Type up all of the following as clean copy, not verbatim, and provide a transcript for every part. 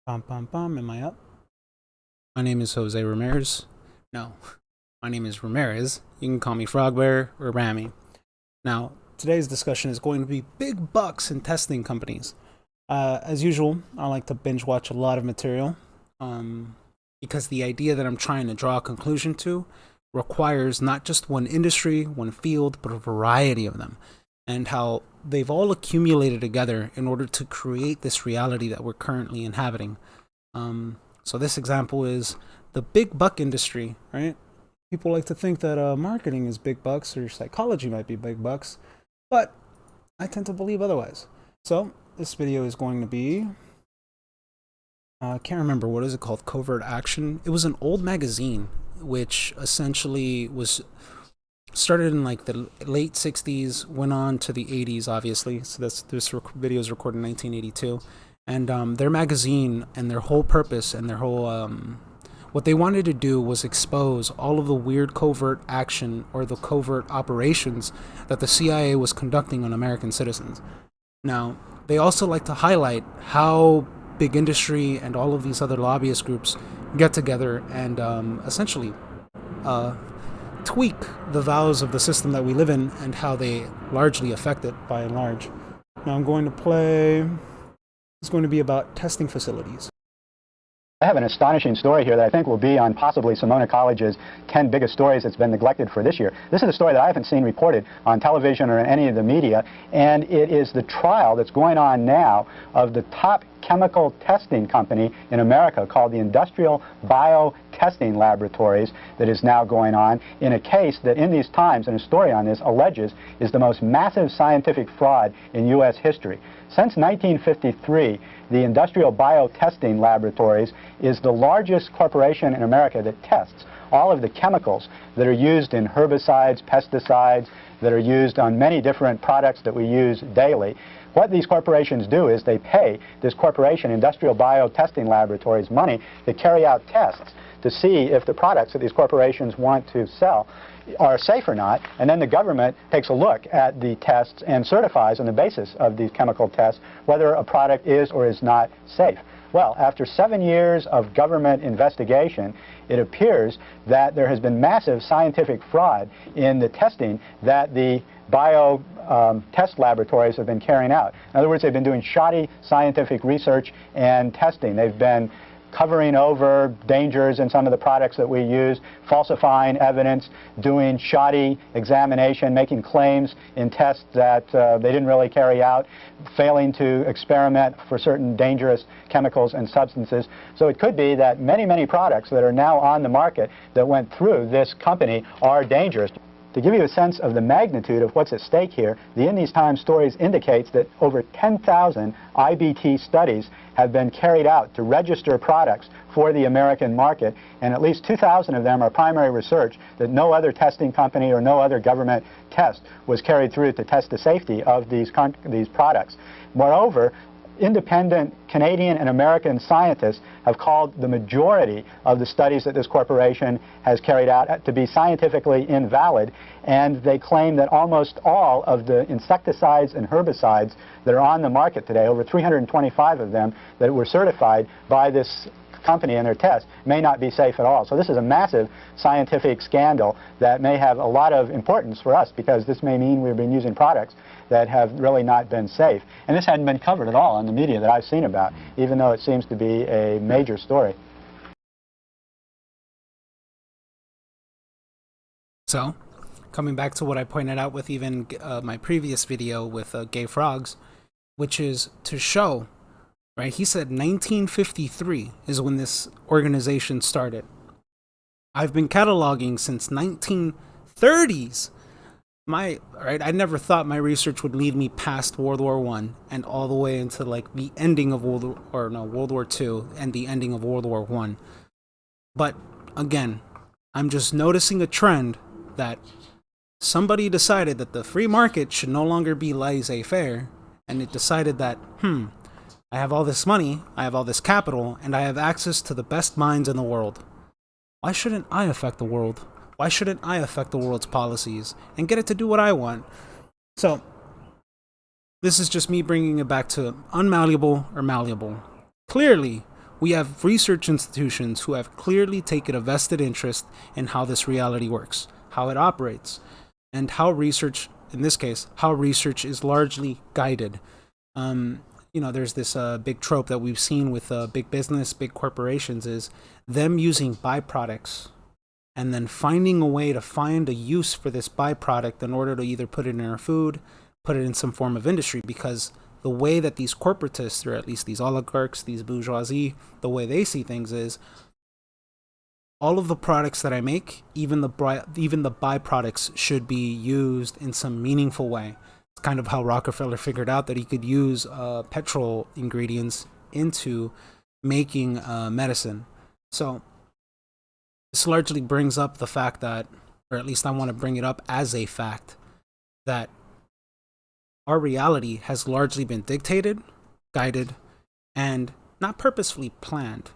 Am I up? My name is Jose Ramirez. No, my name is Ramirez. You can call me Frogbear or Rami. Now, today's discussion is going to be big bucks in testing companies. As usual, I like to binge watch a lot of material because the idea that I'm trying to draw a conclusion to requires not just one industry, one field, but a variety of them, and how they've all accumulated together in order to create this reality that we're currently inhabiting. So this example is the big buck industry, right? People like to think that marketing is big bucks or psychology might be big bucks, but I tend to believe otherwise. So this video is going to be, I can't remember, what is it called? Covert Action. It was an old magazine, which essentially was started in like the late 60s, went on to the 80s, obviously. So this video is recorded in 1982. And their magazine and their whole purpose and their whole what they wanted to do was expose all of the weird covert action or the covert operations that the CIA was conducting on American citizens. Now, they also like to highlight how big industry and all of these other lobbyist groups get together and essentially tweak the values of the system that we live in and how they largely affect it by and large. Now I'm going to play. It's going to be about testing facilities. I have an astonishing story here that I think will be on possibly Simona College's 10 biggest stories that's been neglected for this year. This is a story that I haven't seen reported on television or in any of the media, and it is the trial that's going on now of the top chemical testing company in America called the Industrial Biotesting Laboratories that is now going on in a case that in these times, and a story on this, alleges is the most massive scientific fraud in U.S. history. Since 1953, the Industrial Biotesting Laboratories is the largest corporation in America that tests all of the chemicals that are used in herbicides, pesticides, that are used on many different products that we use daily. What these corporations do is they pay this corporation, Industrial Biotesting Laboratories, money to carry out tests to see if the products that these corporations want to sell are safe or not, and then the government takes a look at the tests and certifies on the basis of these chemical tests whether a product is or is not safe. Well, after 7 years of government investigation, it appears that there has been massive scientific fraud in the testing that the test laboratories have been carrying out. In other words, they've been doing shoddy scientific research and testing. They've been covering over dangers in some of the products that we use, falsifying evidence, doing shoddy examination, making claims in tests that they didn't really carry out, failing to experiment for certain dangerous chemicals and substances. So it could be that many, many products that are now on the market that went through this company are dangerous. To give you a sense of the magnitude of what's at stake here, the In These Times stories indicates that over 10,000 IBT studies have been carried out to register products for the American market, and at least 2,000 of them are primary research that no other testing company or no other government test was carried through to test the safety of these products. Moreover, independent Canadian and American scientists have called the majority of the studies that this corporation has carried out to be scientifically invalid, and they claim that almost all of the insecticides and herbicides that are on the market today, over 325 of them that were certified by this company in their tests, may not be safe at all. So this is a massive scientific scandal that may have a lot of importance for us, because this may mean we've been using products that have really not been safe. And this hadn't been covered at all in the media that I've seen about, even though it seems to be a major story. So, coming back to what I pointed out with even my previous video with gay frogs, which is to show, right? He said 1953 is when this organization started. I've been cataloging since 1930s. I never thought my research would lead me past World War One and all the way into like the ending of World War Two and the ending of World War One. But again, I'm just noticing a trend that somebody decided that the free market should no longer be laissez-faire, and it decided that, I have all this money, I have all this capital, and I have access to the best minds in the world. Why shouldn't I affect the world? Why shouldn't I affect the world's policies and get it to do what I want? So, this is just me bringing it back to unmalleable or malleable. Clearly, We have research institutions who have clearly taken a vested interest in how this reality works, how it operates, and how research, in this case, how research is largely guided. There's this big trope that we've seen with big business, big corporations, is them using byproducts and then finding a way to find a use for this byproduct in order to either put it in our food, put it in some form of industry, because the way that these corporatists, or at least these oligarchs, these bourgeoisie, the way they see things is all of the products that I make, even the byproducts, should be used in some meaningful way. It's kind of how Rockefeller figured out that he could use petrol ingredients into making medicine. So this largely brings up the fact that, or at least I want to bring it up as a fact, that our reality has largely been dictated, guided, and not purposefully planned,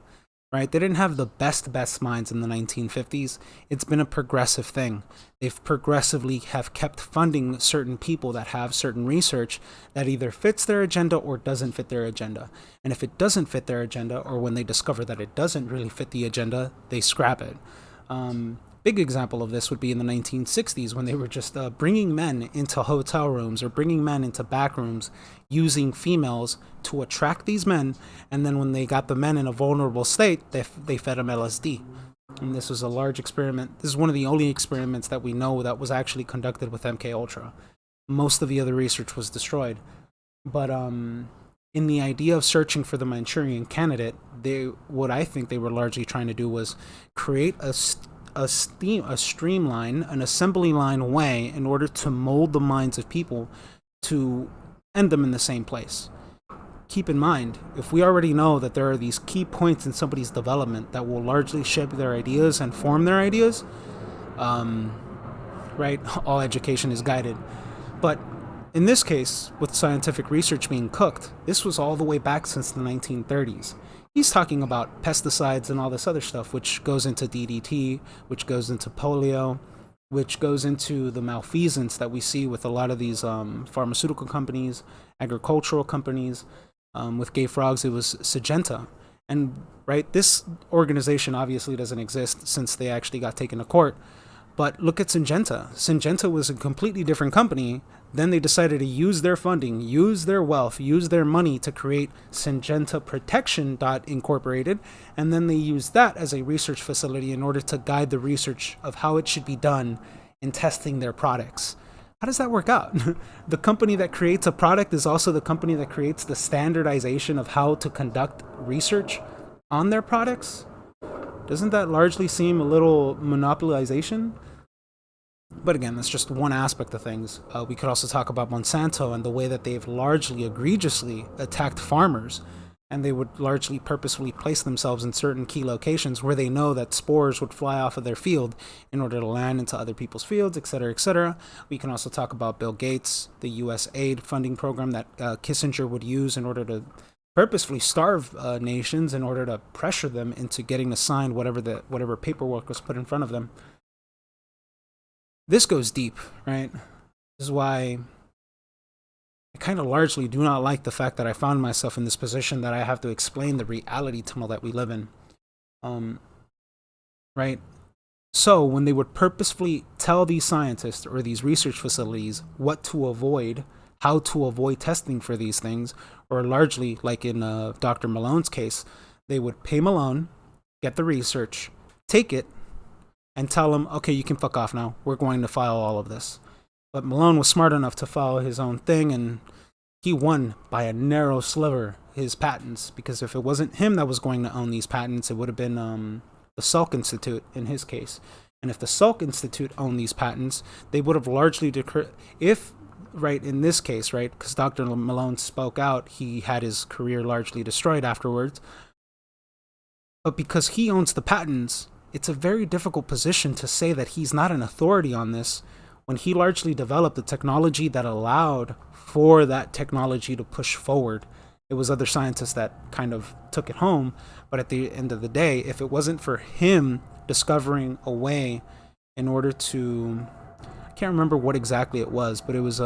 right? They didn't have the best minds in the 1950s. It's been a progressive thing. They've progressively have kept funding certain people that have certain research that either fits their agenda or doesn't fit their agenda. And if it doesn't fit their agenda, or when they discover that it doesn't really fit the agenda, they scrap it. Big example of this would be in the 1960s, when they were just bringing men into hotel rooms or bringing men into back rooms using females to attract these men. And then when they got the men in a vulnerable state, they fed them LSD. And this was a large experiment. This is one of the only experiments that we know that was actually conducted with MK Ultra. Most of the other research was destroyed. But in the idea of searching for the Manchurian candidate, what I think they were largely trying to do was create a streamline, an assembly line way in order to mold the minds of people to end them in the same place. Keep in mind, if we already know that there are these key points in somebody's development that will largely shape their ideas and form their ideas, right? All education is guided. But in this case, with scientific research being cooked, this was all the way back since the 1930s. He's talking about pesticides and all this other stuff, which goes into DDT, which goes into polio, which goes into the malfeasance that we see with a lot of these pharmaceutical companies, agricultural companies. With gay frogs, it was Syngenta. And right, this organization obviously doesn't exist since they actually got taken to court. But look at Syngenta. Syngenta was a completely different company. Then they decided to use their funding, use their wealth, use their money to create Syngenta Protection Incorporated, and then they used that as a research facility in order to guide the research of how it should be done in testing their products. How does that work out? The company that creates a product is also the company that creates the standardization of how to conduct research on their products? Doesn't that largely seem a little monopolization? But again, that's just one aspect of things. We could also talk about Monsanto and the way that they've largely egregiously attacked farmers, and they would largely purposefully place themselves in certain key locations where they know that spores would fly off of their field in order to land into other people's fields, etc., etc. We can also talk about Bill Gates, the U.S. aid funding program that Kissinger would use in order to purposefully starve nations in order to pressure them into getting assigned whatever paperwork was put in front of them. This goes deep, right? This is why I kind of largely do not like the fact that I found myself in this position that I have to explain the reality tunnel that we live in. Right? So when they would purposefully tell these scientists or these research facilities what to avoid, how to avoid testing for these things, or largely, like in Dr. Malone's case, they would pay Malone, get the research, take it, and tell him, okay, you can fuck off now. We're going to file all of this. But Malone was smart enough to follow his own thing, and he won by a narrow sliver his patents, because if it wasn't him that was going to own these patents, it would have been the Salk Institute in his case. And if the Salk Institute owned these patents, they would have largely right, in this case, right, because Dr. Malone spoke out, he had his career largely destroyed afterwards. But because he owns the patents, it's a very difficult position to say that he's not an authority on this when he largely developed the technology that allowed for that technology to push forward. It was other scientists that kind of took it home, but at the end of the day, if it wasn't for him discovering a way in order to, I can't remember what exactly it was, but it was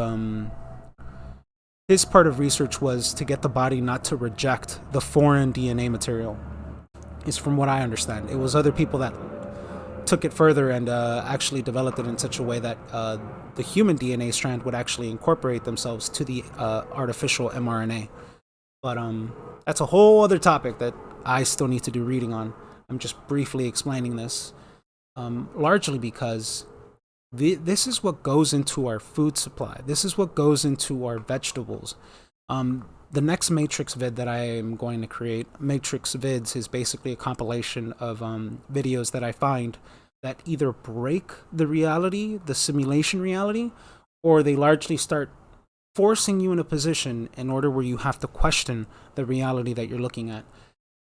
his part of research was to get the body not to reject the foreign DNA material, is from what I understand. It was other people that took it further and actually developed it in such a way that the human DNA strand would actually incorporate themselves to the artificial mRNA. But that's a whole other topic that I still need to do reading on. I'm just briefly explaining this, largely because this is what goes into our food supply. This is what goes into our vegetables. The next Matrix vid that I am going to create, Matrix Vids, is basically a compilation of videos that I find that either break the reality, the simulation reality, or they largely start forcing you in a position in order where you have to question the reality that you're looking at.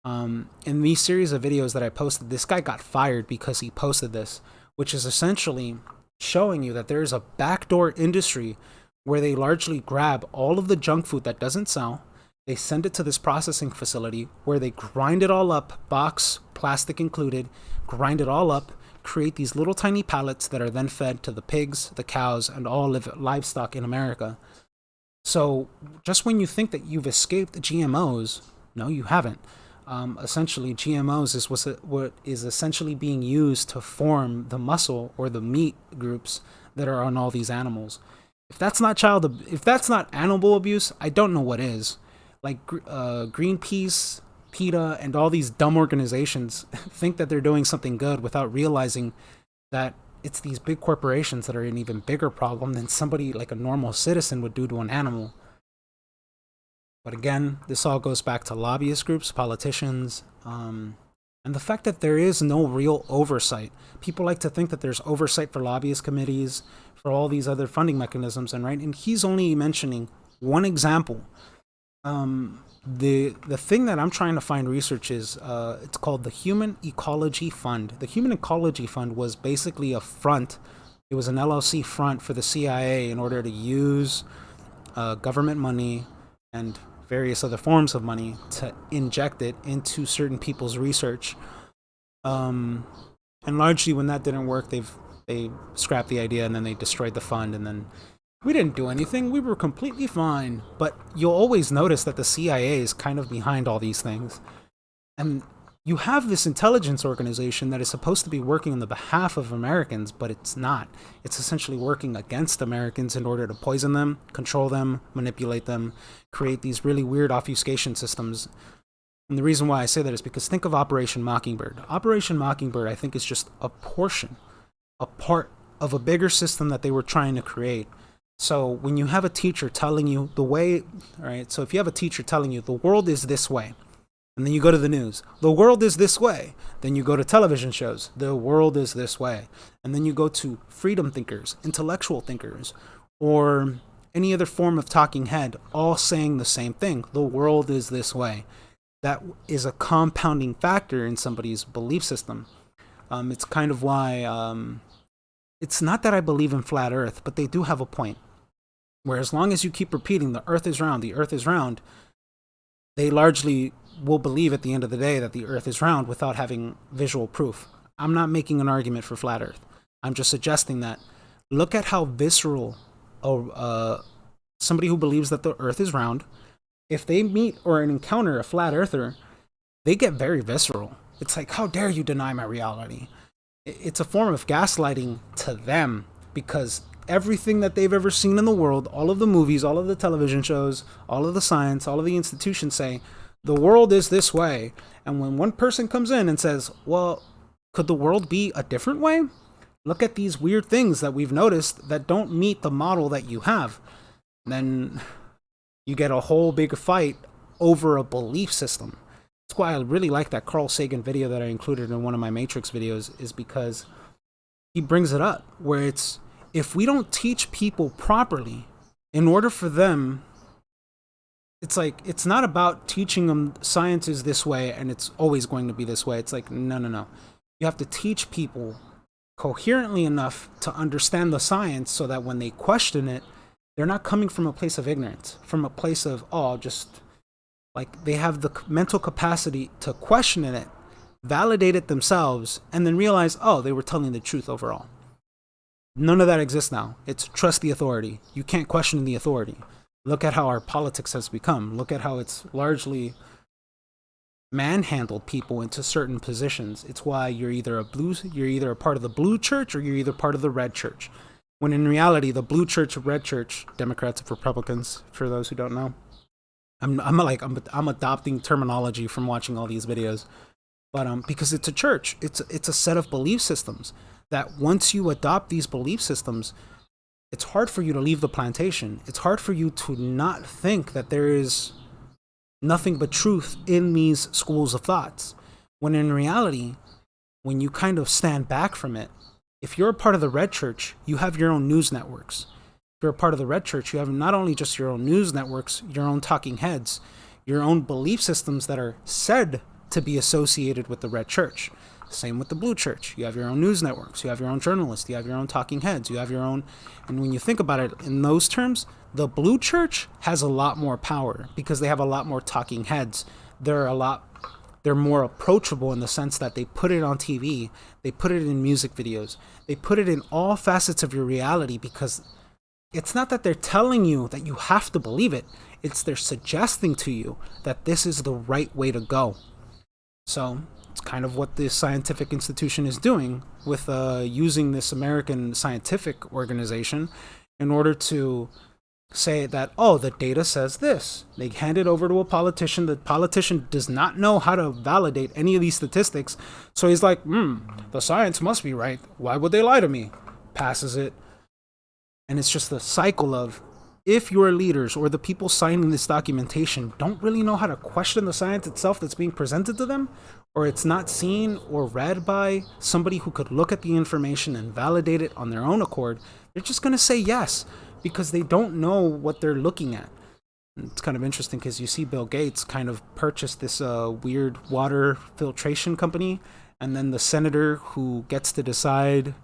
In these series of videos that I posted, this guy got fired because he posted this, which is essentially showing you that there is a backdoor industry where they largely grab all of the junk food that doesn't sell, they send it to this processing facility where they grind it all up, box, plastic included, grind it all up, create these little tiny pellets that are then fed to the pigs, the cows, and all livestock in America. So just when you think that you've escaped GMOs, no, you haven't. Essentially, GMOs is what is essentially being used to form the muscle or the meat groups that are on all these animals. If that's not animal abuse, I don't know what is. Like Greenpeace, PETA, and all these dumb organizations think that they're doing something good without realizing that it's these big corporations that are an even bigger problem than somebody like a normal citizen would do to an animal. But again, this all goes back to lobbyist groups, politicians, and the fact that there is no real oversight. People like to think that there's oversight for lobbyist committees, for all these other funding mechanisms, and he's only mentioning one example. The thing that I'm trying to find research is it's called the Human Ecology Fund. The Human Ecology Fund was basically a front. It was an LLC front for the CIA in order to use government money and various other forms of money to inject it into certain people's research. And largely when that didn't work, they scrapped the idea and then they destroyed the fund, and then we didn't do anything. We were completely fine. But you'll always notice that the CIA is kind of behind all these things. And you have this intelligence organization that is supposed to be working on the behalf of Americans, but it's not. It's essentially working against Americans in order to poison them, control them, manipulate them, create these really weird obfuscation systems. And the reason why I say that is because think of Operation Mockingbird. Operation Mockingbird, I think, is just a part of a bigger system that they were trying to create. So when you have a teacher telling you the way, all right, so if you have a teacher telling you the world is this way, and then you go to the news, the world is this way, then you go to television shows, the world is this way, and then you go to freedom thinkers, intellectual thinkers, or any other form of talking head, all saying the same thing, the world is this way. That is a compounding factor in somebody's belief system. It's kind of why, it's not that I believe in flat earth, but they do have a point. Where as long as you keep repeating the earth is round, they largely will believe at the end of the day that the earth is round without having visual proof. I'm not making an argument for flat earth. I'm just suggesting that look at how visceral somebody who believes that the earth is round, if they meet or encounter a flat earther, they get very visceral. It's like, how dare you deny my reality? It's a form of gaslighting to them because everything that they've ever seen in the world, all of the movies, all of the television shows, all of the science, all of the institutions say, the world is this way. And when one person comes in and says, well, could the world be a different way? Look at these weird things that we've noticed that don't meet the model that you have. Then you get a whole big fight over a belief system. That's why I really like that Carl Sagan video that I included in one of my Matrix videos, is because he brings it up where it's, if we don't teach people properly, in order for them, it's like, it's not about teaching them science is this way and it's always going to be this way. It's like, no. You have to teach people coherently enough to understand the science so that when they question it, they're not coming from a place of ignorance, from a place of, just like they have the mental capacity to question it, validate it themselves, and then realize, they were telling the truth overall. None of that exists now. It's trust the authority. You can't question the authority. Look at how our politics has become. Look at how it's largely manhandled people into certain positions. It's why you're either a part of the blue church or you're either part of the red church. When in reality, the blue church, red church, Democrats and Republicans, for those who don't know, I'm adopting terminology from watching all these videos, but because it's a church, it's a set of belief systems that once you adopt these belief systems, it's hard for you to leave the plantation. It's hard for you to not think that there is nothing but truth in these schools of thoughts. When in reality, when you kind of stand back from it, if you're a part of the red church, you have your own news networks. If you're a part of the red church, you have not only just your own news networks, your own talking heads, your own belief systems that are said to be associated with the red church. Same with the blue church. You have your own news networks, you have your own journalists, you have your own talking heads, you have your own, and when you think about it in those terms, the blue church has a lot more power because they have a lot more talking heads. They're more approachable in the sense that they put it on TV, they put it in music videos, they put it in all facets of your reality, because it's not that they're telling you that you have to believe it, it's they're suggesting to you that this is the right way to go. So it's kind of what this scientific institution is doing with using this American scientific organization in order to say that, oh, the data says this. They hand it over to a politician. The politician does not know how to validate any of these statistics. So he's like, the science must be right. Why would they lie to me? Passes it. And it's just the cycle of, if your leaders or the people signing this documentation don't really know how to question the science itself that's being presented to them, or it's not seen or read by somebody who could look at the information and validate it on their own accord, they're just going to say yes, because they don't know what they're looking at. And it's kind of interesting because you see Bill Gates kind of purchased this weird water filtration company, and then the senator who gets to decide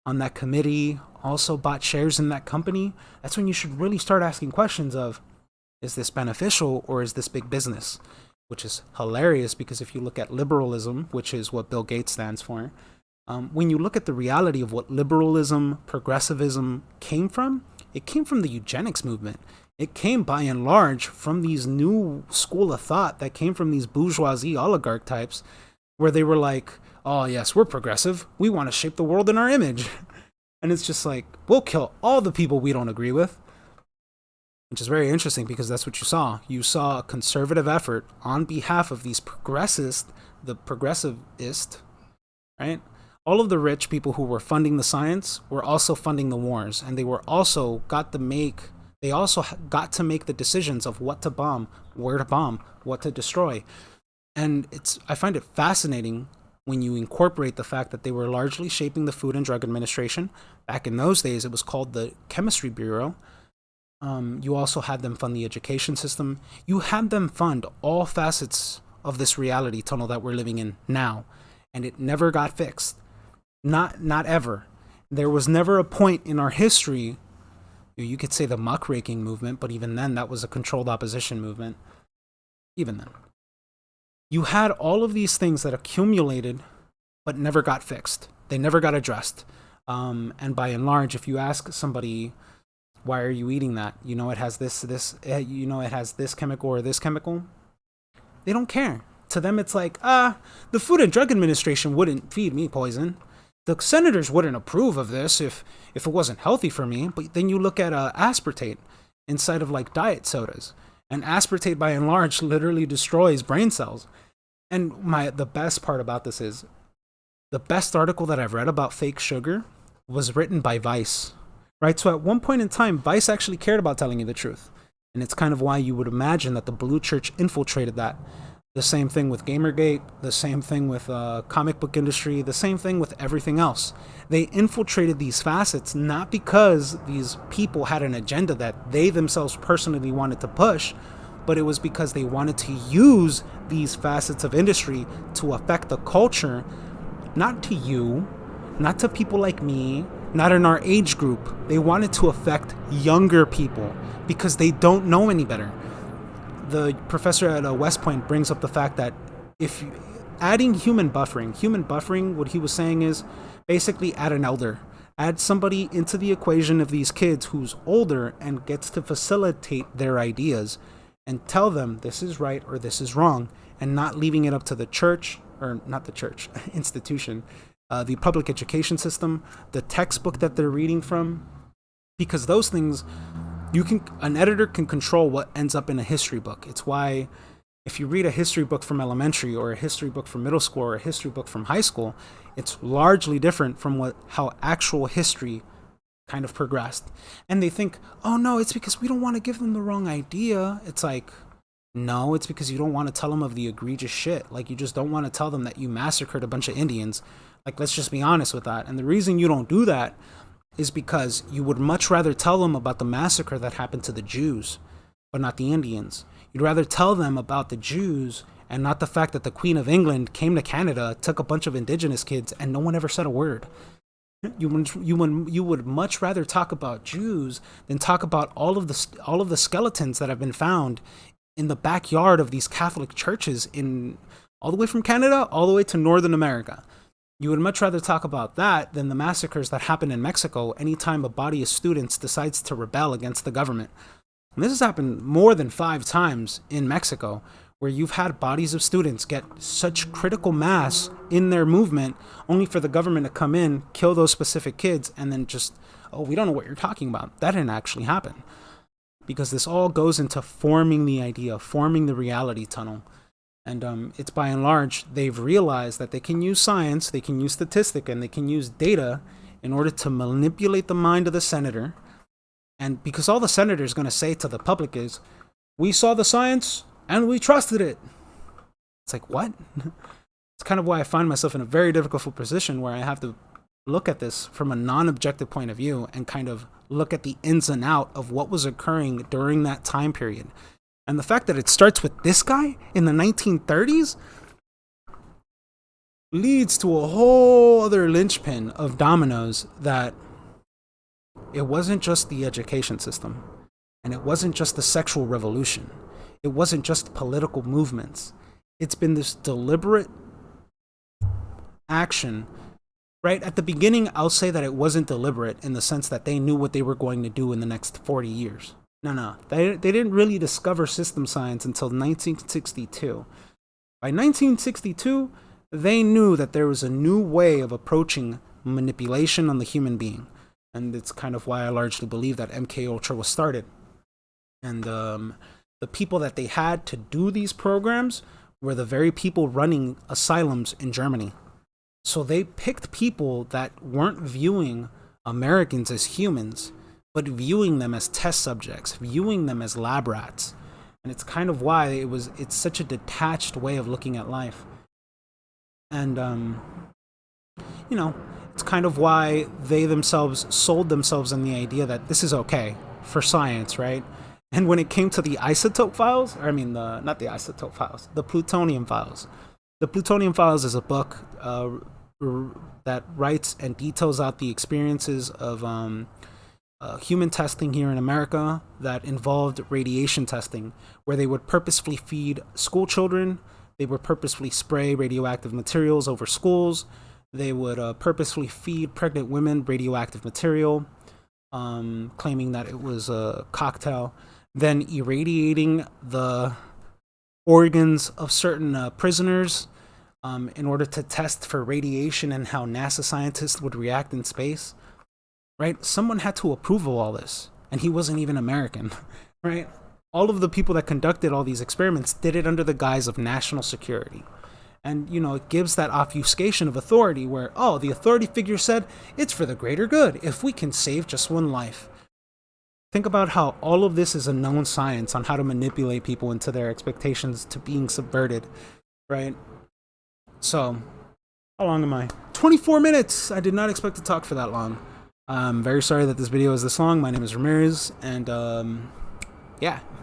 on that committee also bought shares in that company. That's when you should really start asking questions of, is this beneficial or is this big business? Which is hilarious, because if you look at liberalism, which is what Bill Gates stands for, when you look at the reality of what liberalism, progressivism came from, it came from the eugenics movement. It came by and large from these new school of thought that came from these bourgeoisie oligarch types, where they were like, oh yes, we're progressive, we want to shape the world in our image. And it's just like, we'll kill all the people we don't agree with. Which is very interesting, because that's what you saw. You saw a conservative effort on behalf of these progressist, right? All of the rich people who were funding the science were also funding the wars, and they also got to make the decisions of what to bomb, where to bomb, what to destroy. And I find it fascinating when you incorporate the fact that they were largely shaping the Food and Drug Administration. Back in those days, it was called the Chemistry Bureau. You also had them fund the education system. You had them fund all facets of this reality tunnel that we're living in now, and it never got fixed. Not ever. There was never a point in our history, you could say the muckraking movement, but even then, that was a controlled opposition movement. Even then. You had all of these things that accumulated, but never got fixed. They never got addressed. And by and large, if you ask somebody, why are you eating that? It has it has this chemical or this chemical. They don't care. To them, it's like, the Food and Drug Administration wouldn't feed me poison. The senators wouldn't approve of this if it wasn't healthy for me. But then you look at aspartate inside of like diet sodas. And aspartate, by and large, literally destroys brain cells. And the best part about this is, the best article that I've read about fake sugar was written by Vice. Right? So at one point in time, Vice actually cared about telling you the truth. And it's kind of why you would imagine that the Blue Church infiltrated that. The same thing with Gamergate, the same thing with comic book industry, the same thing with everything else. They infiltrated these facets not because these people had an agenda that they themselves personally wanted to push, but it was because they wanted to use these facets of industry to affect the culture, not to you, not to people like me, not in our age group. They wanted to affect younger people because they don't know any better. The professor at West Point brings up the fact that if adding human buffering, what he was saying is basically add an elder, add somebody into the equation of these kids who's older and gets to facilitate their ideas. and tell them this is right or this is wrong, and not leaving it up to the church, or not the church, institution, the public education system, the textbook that they're reading from, because those things, an editor can control what ends up in a history book. It's why if you read a history book from elementary or a history book from middle school or a history book from high school, it's largely different from how actual history kind of progressed. And they think, oh no, it's because we don't want to give them the wrong idea. It's like, no, it's because you don't want to tell them of the egregious shit. Like, you just don't want to tell them that you massacred a bunch of Indians. Like, let's just be honest with that. And the reason you don't do that is because you would much rather tell them about the massacre that happened to the Jews, but not the Indians. You'd rather tell them about the Jews and not the fact that the Queen of England came to Canada, took a bunch of indigenous kids, and no one ever said a word. You would much rather talk about Jews than talk about all of the skeletons that have been found in the backyard of these Catholic churches in all the way from Canada all the way to Northern America. You would much rather talk about that than the massacres that happen in Mexico anytime a body of students decides to rebel against the government. And this has happened more than 5 times in Mexico, where you've had bodies of students get such critical mass in their movement only for the government to come in, kill those specific kids, and then just, oh, we don't know what you're talking about. That didn't actually happen. Because this all goes into forming the idea, forming the reality tunnel. And it's by and large, they've realized that they can use science, they can use statistic, and they can use data in order to manipulate the mind of the senator. And because all the senator is going to say to the public is, we saw the science and we trusted it. It's like, what? It's kind of why I find myself in a very difficult position where I have to look at this from a non-objective point of view and kind of look at the ins and out of what was occurring during that time period. And the fact that it starts with this guy in the 1930s leads to a whole other linchpin of dominoes, that it wasn't just the education system, and it wasn't just the sexual revolution. It wasn't just political movements. It's been this deliberate action. Right at the beginning, I'll say that it wasn't deliberate in the sense that they knew what they were going to do in the next 40 years. No. They didn't really discover system science until 1962. By 1962, they knew that there was a new way of approaching manipulation on the human being. And it's kind of why I largely believe that MKUltra was started. And the people that they had to do these programs were the very people running asylums in Germany. So they picked people that weren't viewing Americans as humans, but viewing them as test subjects, viewing them as lab rats. And it's kind of why it's such a detached way of looking at life. And, it's kind of why they themselves sold themselves on the idea that this is okay for science, right? And when it came to the isotope files, not the isotope files, the plutonium files. The Plutonium Files is a book that writes and details out the experiences of human testing here in America that involved radiation testing, where they would purposefully feed school children, they would purposefully spray radioactive materials over schools, they would purposefully feed pregnant women radioactive material, claiming that it was a cocktail, then irradiating the organs of certain prisoners in order to test for radiation and how NASA scientists would react in space, right? Someone had to approve of all this, and he wasn't even American, right? All of the people that conducted all these experiments did it under the guise of national security. And, it gives that obfuscation of authority where, the authority figure said, it's for the greater good if we can save just one life. Think about how all of this is a known science on how to manipulate people into their expectations to being subverted, right? So, how long am I? 24 minutes! I did not expect to talk for that long. I'm very sorry that this video is this long. My name is Ramirez, and yeah.